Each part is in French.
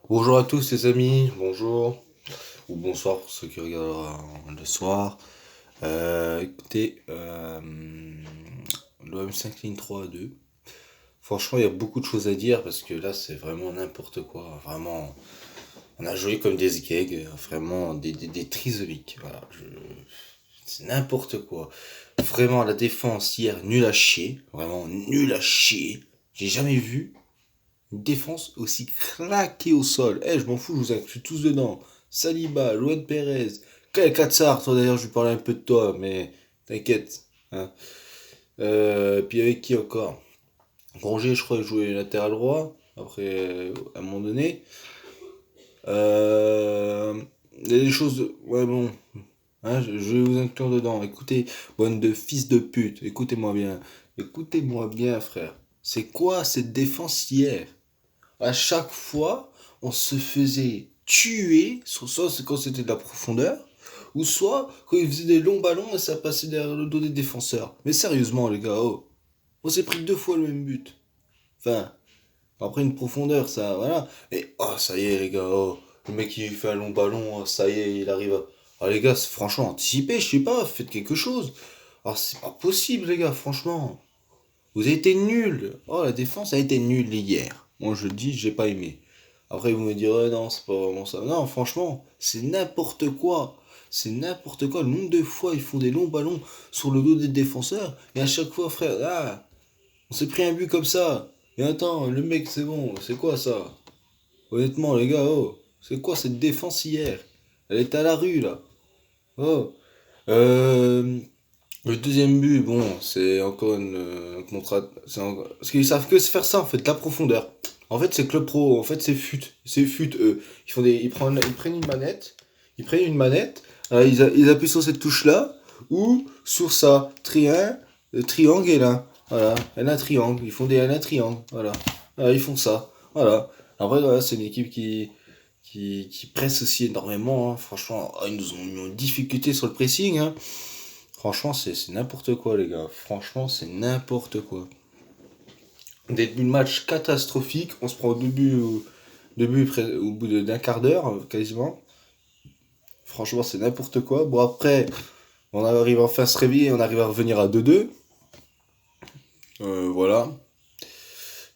Bonjour à tous les amis, bonjour ou bonsoir pour ceux qui regardent le soir. Écoutez, l'OM s'incline 3-2. Franchement, il y a beaucoup de choses à dire parce que là, c'est vraiment n'importe quoi. Vraiment, on a joué comme des gags, vraiment des trisomiques. Voilà, c'est n'importe quoi. Vraiment, la défense hier, nul à chier. Vraiment, nul à chier. J'ai jamais vu une défense aussi claquée au sol. Je m'en fous, je vous inclus tous dedans. Saliba, Luan Perez, Kyle Katsar, toi d'ailleurs, je lui parlais un peu de toi, mais t'inquiète. Hein. Puis avec qui encore? Rongier, je crois, il jouait latéral droit, après, à un moment donné. Euh, il y a des choses. Ouais, bon. Hein, je vais vous inclure dedans. Écoutez, bonne de fils de pute, écoutez-moi bien. Écoutez-moi bien, frère. C'est quoi cette défense hier? À chaque fois, on se faisait tuer, soit c'est quand c'était de la profondeur, ou soit quand ils faisaient des longs ballons et ça passait derrière le dos des défenseurs. Mais sérieusement, les gars, oh, on s'est pris deux fois le même but. Enfin, après une profondeur, ça, voilà. Et oh, ça y est, les gars, oh, le mec qui fait un long ballon, oh, ça y est, il arrive à. Ah, les gars, franchement, anticipez, je sais pas, faites quelque chose. Ah, c'est pas possible, les gars, franchement. Vous avez été nuls. Oh, la défense a été nulle hier. Moi, je le dis, j'ai pas aimé. Après, vous me direz, non, c'est pas vraiment ça. Non, franchement, c'est n'importe quoi. C'est n'importe quoi. Le nombre de fois, ils font des longs ballons sur le dos des défenseurs. Et à chaque fois, frère, on s'est pris un but comme ça. Et attends, le mec, c'est bon. C'est quoi ça? Honnêtement, les gars, oh. C'est quoi cette défense hier? Elle est à la rue, là. Oh. Euh, le deuxième but, bon, c'est encore une contre. Parce qu'ils savent que se faire ça, en fait, de la profondeur. En fait, c'est Club Pro, en fait, c'est FUT. C'est FUT, eux. Ils prennent une manette. Ils prennent une manette. Ils appuient sur cette touche-là. Ou sur ça. Triangle et là. Voilà. Un triangle. Ils font des un triangle. Voilà. Voilà, ils font ça. Voilà. Après, voilà, c'est une équipe qui presse aussi énormément. Hein. Franchement, ils nous ont mis en difficulté sur le pressing. Hein. Franchement, c'est n'importe quoi, les gars. Franchement, c'est n'importe quoi. Des matchs catastrophiques. On se prend au bout d'un quart d'heure, quasiment. Franchement, c'est n'importe quoi. Bon, après, on arrive enfin à se réveiller. On arrive à revenir à 2-2. Voilà.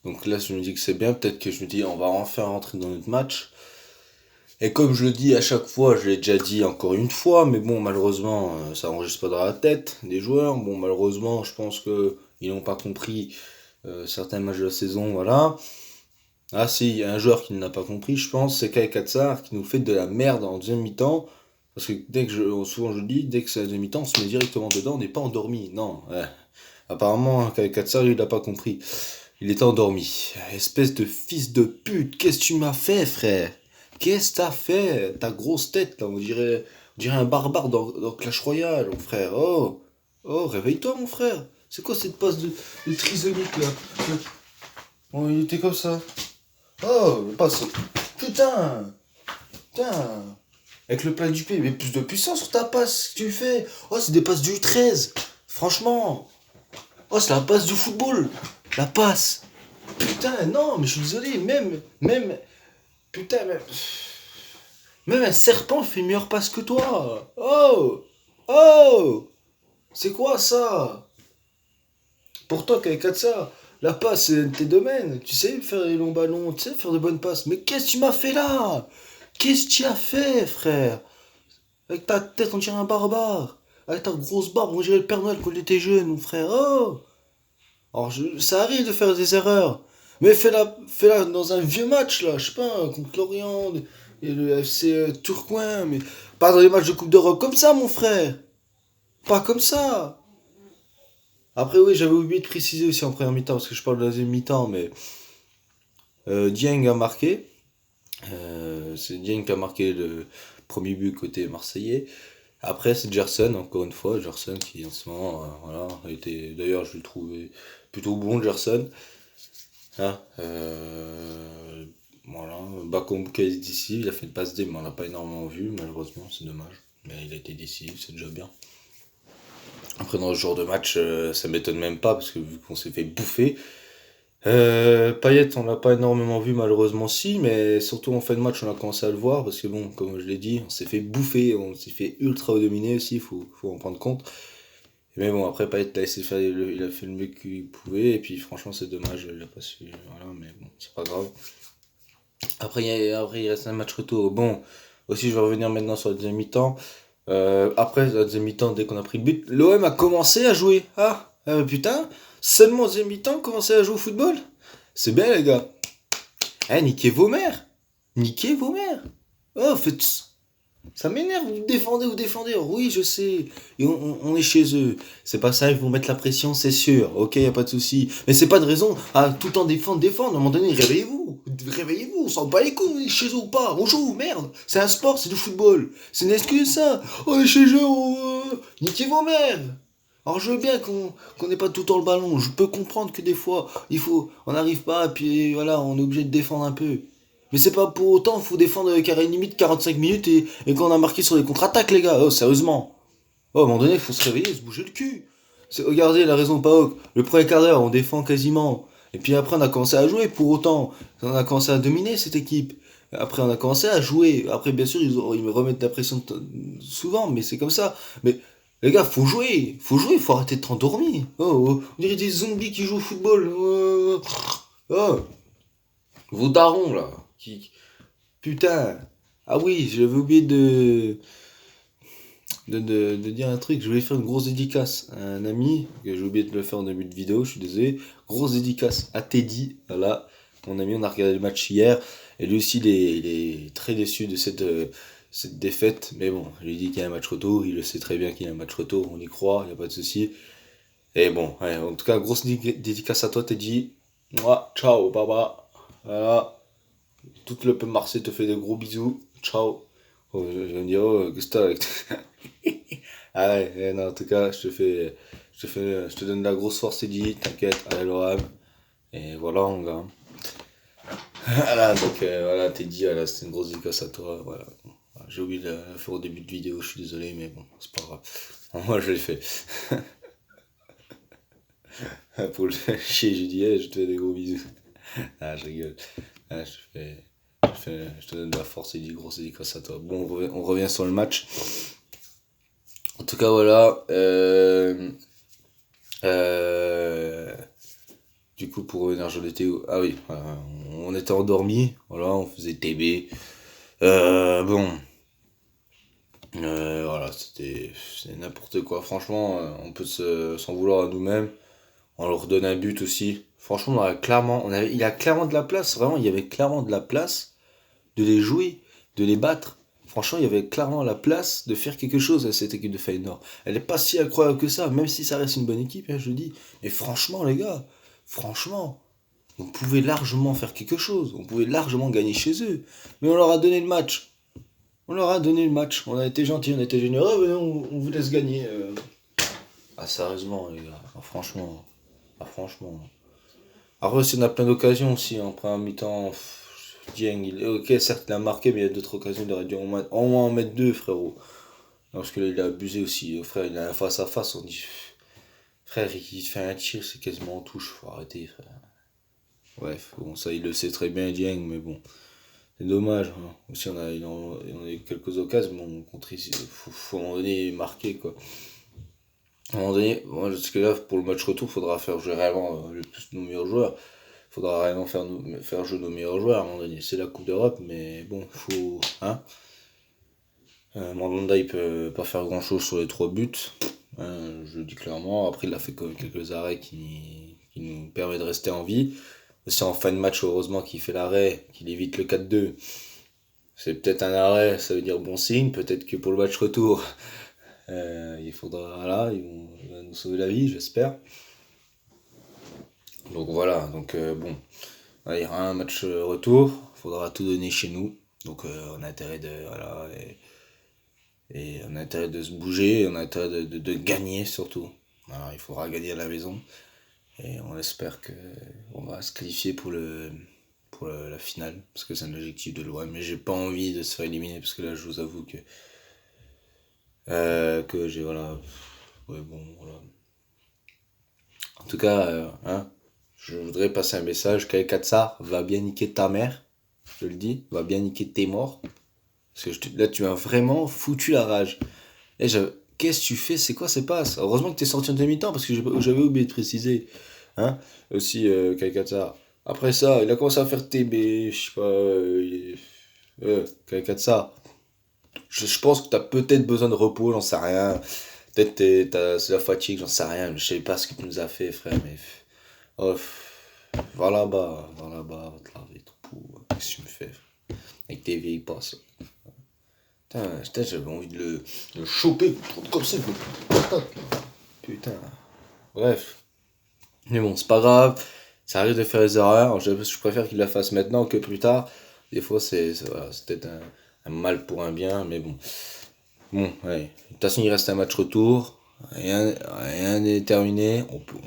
Donc là, je me dis que c'est bien. Peut-être que je me dis, on va enfin rentrer dans notre match. Et comme je le dis à chaque fois, je l'ai déjà dit encore une fois, mais bon, malheureusement, ça n'enregistre pas dans la tête des joueurs. Bon, malheureusement, je pense que ils n'ont pas compris certains matchs de la saison, voilà. Ah si, il y a un joueur qui ne l'a pas compris, je pense, c'est Kai Katsar qui nous fait de la merde en deuxième mi-temps. Parce que souvent je le dis, dès que c'est la deuxième mi-temps, on se met directement dedans, on n'est pas endormi. Non, ouais. Apparemment, Kai Katsar, il l'a pas compris. Il était endormi. Espèce de fils de pute, qu'est-ce que tu m'as fait, frère? Qu'est-ce que t'as fait? Ta grosse tête, là, on dirait un barbare dans Clash Royale, mon frère. Oh, oh, réveille-toi, mon frère. C'est quoi cette passe de trisomique, là? Oh, il était comme ça. Oh, passe. Putain, putain. Avec le plat du pied, mais plus de puissance sur ta passe que tu fais. Oh, c'est des passes du 13. Franchement. Oh, c'est la passe du football. La passe. Putain, non, mais je suis désolé, putain, même un serpent fait meilleure passe que toi. Oh, oh, c'est quoi ça? Pourtant, qu'avec ça, la passe, c'est tes domaines. Tu sais faire les longs ballons, tu sais faire de bonnes passes. Mais qu'est-ce que tu m'as fait là? Qu'est-ce que tu as fait, frère? Avec ta tête, on dirait un barbare. Avec ta grosse barbe, on dirait le Père Noël quand il était jeune, mon frère. Oh! Alors, ça arrive de faire des erreurs. Mais fais-la dans un vieux match, là. Je sais pas, contre l'Orient et le FC Tourcoing. Mais pas dans les matchs de Coupe d'Europe comme ça, mon frère. Pas comme ça. Après, oui, j'avais oublié de préciser aussi en première mi-temps, parce que je parle de la deuxième mi-temps, mais Dieng a marqué. C'est Dieng qui a marqué le premier but côté marseillais. Après, c'est Gerson, encore une fois. Gerson qui, en ce moment, voilà, a été. D'ailleurs, je le trouvais plutôt bon, Gerson. Hein, voilà, Bakambu qui est décisif, il a fait une passe D, mais on l'a pas énormément vu, malheureusement, c'est dommage. Mais il a été décisif, c'est déjà bien. Après, dans ce genre de match, ça m'étonne même pas, parce que vu qu'on s'est fait bouffer, Payet, on l'a pas énormément vu malheureusement si, mais surtout en fin de match on a commencé à le voir parce que bon, comme je l'ai dit, on s'est fait bouffer, on s'est fait ultra dominer aussi, faut en prendre compte. Mais bon, après Payet il a fait le mieux qu'il pouvait et puis franchement c'est dommage, il a pas su, voilà, mais bon, c'est pas grave. Après il reste un match retour. Bon, aussi je vais revenir maintenant sur la deuxième mi-temps. Après la deuxième mi-temps, dès qu'on a pris le but, l'OM a commencé à jouer. Putain, seulement en deuxième mi-temps, commencer à jouer au football? C'est bien les gars. Niquez vos mères. Niquez vos mères. Oh, faites... Ça m'énerve, vous défendez. Oui, je sais. Et on est chez eux. C'est pas ça, ils vont mettre la pression, c'est sûr. Ok, y a pas de souci. Mais c'est pas de raison à tout le temps défendre. À un moment donné, réveillez-vous. Réveillez-vous, on s'en bat les couilles, on est chez eux ou pas. On joue, merde. C'est un sport, c'est du football. C'est une excuse ça. On est chez eux, niquez vos mères. Alors je veux bien qu'on n'ait pas tout le temps le ballon. Je peux comprendre que des fois, on n'arrive pas, et puis voilà, on est obligé de défendre un peu. Mais c'est pas pour autant, faut défendre carré limite 45 minutes et qu'on a marqué sur les contre-attaques, les gars. Oh, sérieusement. Oh, à un moment donné, il faut se réveiller, se bouger le cul. Regardez, la raison Paok. Le premier quart d'heure, on défend quasiment. Et puis après, on a commencé à jouer pour autant. On a commencé à dominer cette équipe. Après, on a commencé à jouer. Après, bien sûr, ils me remettent la pression souvent, mais c'est comme ça. Mais les gars, faut jouer, faut arrêter de t'endormir. On dirait des zombies qui jouent au football. Oh, vos darons là. Putain. Ah oui, j'avais oublié de dire un truc. Je voulais faire une grosse dédicace à un ami, que j'ai oublié de le faire en début de vidéo, je suis désolé. Grosse dédicace à Teddy, voilà. Mon ami, on a regardé le match hier, et lui aussi, il est très déçu de cette défaite. Mais bon, je lui ai dit qu'il y a un match retour, il le sait très bien qu'il y a un match retour, on y croit, il n'y a pas de souci. Et bon, ouais, en tout cas, grosse dédicace à toi, Teddy. Moi, ciao, baba. Voilà. Tout le peuple marseillais te fait des gros bisous. Ciao. Oh, je vais me dire, oh, qu'est-ce que t'as avec Ah ouais, non, en tout cas, je te donne de la grosse force, Eddie, t'inquiète, allez l'ORAM. Et voilà, mon gars. Voilà, donc voilà, t'es dit, voilà, c'était une grosse dédicace à toi, voilà. Voilà, j'ai oublié de la faire au début de vidéo, je suis désolé, mais bon, c'est pas grave. Moi, je l'ai fait. Pour le chier, j'ai dit, hey, je te fais des gros bisous. Ah, je rigole. Ah, je te donne de la force, Eddie, grosse dédicace à toi. Bon, on revient sur le match. En tout cas, voilà. Euh, Du coup, pour revenir, j'en étais où? Ah oui, on était endormis, voilà, on faisait TB. Bon, voilà, c'est n'importe quoi. Franchement, on peut s'en vouloir à nous-mêmes. On leur donne un but aussi. Franchement, il y a clairement de la place, vraiment, il y avait clairement de la place de les jouer, de les battre. Franchement, il y avait clairement la place de faire quelque chose à cette équipe de Feyenoord. Elle n'est pas si incroyable que ça, même si ça reste une bonne équipe, hein, je dis. Mais franchement, les gars, franchement, on pouvait largement faire quelque chose. On pouvait largement gagner chez eux. Mais on leur a donné le match. On leur a donné le match. On a été gentils, on a été généreux. Mais on vous laisse gagner. Ah, sérieusement, les gars. Ah, franchement. Ah, franchement. Après, aussi, on a plein d'occasions aussi. En première mi-temps, Dieng, ok, certes, il a marqué, mais il y a d'autres occasions. Il aurait dû au moins en mettre deux, frérot. Parce que là, il a abusé aussi. Frère, il a un face à face. On dit, frère, il fait un tir, c'est quasiment en touche. Faut arrêter, frère. Bref, bon, ça, il le sait très bien, Dieng, mais bon. C'est dommage, hein. Aussi, on a eu quelques occasions, mais on contre ici. Faut à un moment donné marquer, quoi. À un moment donné, moi, parce que là, pour le match retour, faudra faire jouer réellement le plus nos meilleurs joueurs. Faudra réellement faire jouer nos meilleurs joueurs à un moment donné. C'est la Coupe d'Europe, mais bon, faut. Hein. Mandanda, il peut pas faire grand chose sur les trois buts. Hein, je le dis clairement. Après, il a fait quand même quelques arrêts qui nous permettent de rester en vie. Aussi en fin de match, heureusement qu'il fait l'arrêt, qu'il évite le 4-2. C'est peut-être un arrêt, ça veut dire bon signe. Peut-être que pour le match retour, il faudra, voilà, il va nous sauver la vie, j'espère. Donc voilà, donc bon, il y aura un match retour, il faudra tout donner chez nous. Donc on a intérêt de, voilà, et on a intérêt de se bouger, on a intérêt de gagner surtout. Voilà, il faudra gagner à la maison. Et on espère que on va se qualifier pour la finale, parce que c'est un objectif de l'OM. Mais j'ai pas envie de se faire éliminer, parce que là, je vous avoue que j'ai, voilà. Ouais, bon, voilà. En tout cas, hein, je voudrais passer un message. Katsar, va bien niquer ta mère. Je le dis, va bien niquer tes morts. Parce que là, tu m'as vraiment foutu la rage. Et qu'est-ce que tu fais? C'est quoi ces passes? Heureusement que t'es sorti en demi-temps parce que j'avais oublié de préciser. Hein? Aussi, Katsar. Après ça, il a commencé à faire TB, je sais pas. Katsar. Je pense que t'as peut-être besoin de repos, j'en sais rien. Peut-être c'est la fatigue, j'en sais rien. Je sais pas ce que tu nous as fait, frère, mais. Oh, va là-bas, va te laver ton pou. Qu'est-ce que tu me fais, frère? Avec tes vieilles passes. Putain, j'avais envie de le choper, comme ça, putain. Bref. Mais bon, c'est pas grave. Ça arrive de faire des erreurs. Je préfère qu'il la fasse maintenant que plus tard. Des fois, voilà, c'est peut-être un mal pour un bien, mais bon. Bon, ouais. De toute façon, il reste un match retour. Rien n'est terminé.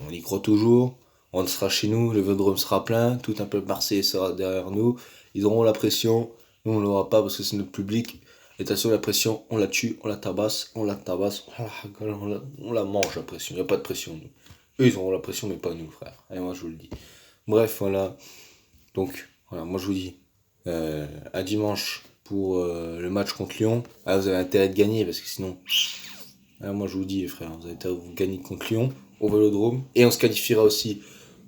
On y croit toujours. On sera chez nous. Le Vélodrome sera plein. Tout un peu Marseille sera derrière nous. Ils auront la pression. Nous, on l'aura pas parce que c'est notre public. Et attention, la pression, on la tue, on la tabasse, on la mange, la pression. Il n'y a pas de pression, nous. Eux, ils auront la pression, mais pas nous, frère. Et moi, je vous le dis. Bref, voilà. Donc, voilà, moi, je vous dis. À dimanche pour le match contre Lyon. Ah, vous avez intérêt de gagner parce que sinon. Moi, je vous dis, frère, vous avez intérêt de gagner contre Lyon au Vélodrome. Et on se qualifiera aussi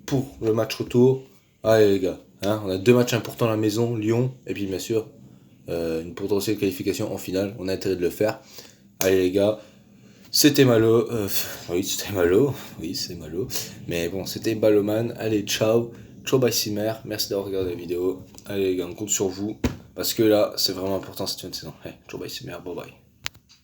pour le match retour. Allez, les gars. Hein, on a 2 matchs importants à la maison, Lyon, et puis bien sûr, une potentielle qualification en finale. On a intérêt de le faire. Allez, les gars. C'était Malo. Oui, c'était Malo. Oui, c'est Malo. Mais bon, c'était Baloman. Allez, ciao. Ciao, bye, Simer. Merci d'avoir regardé la vidéo. Allez, les gars, on compte sur vous. Parce que là, c'est vraiment important cette fin de saison. Hey, ciao, bye, Simer. Bye bye.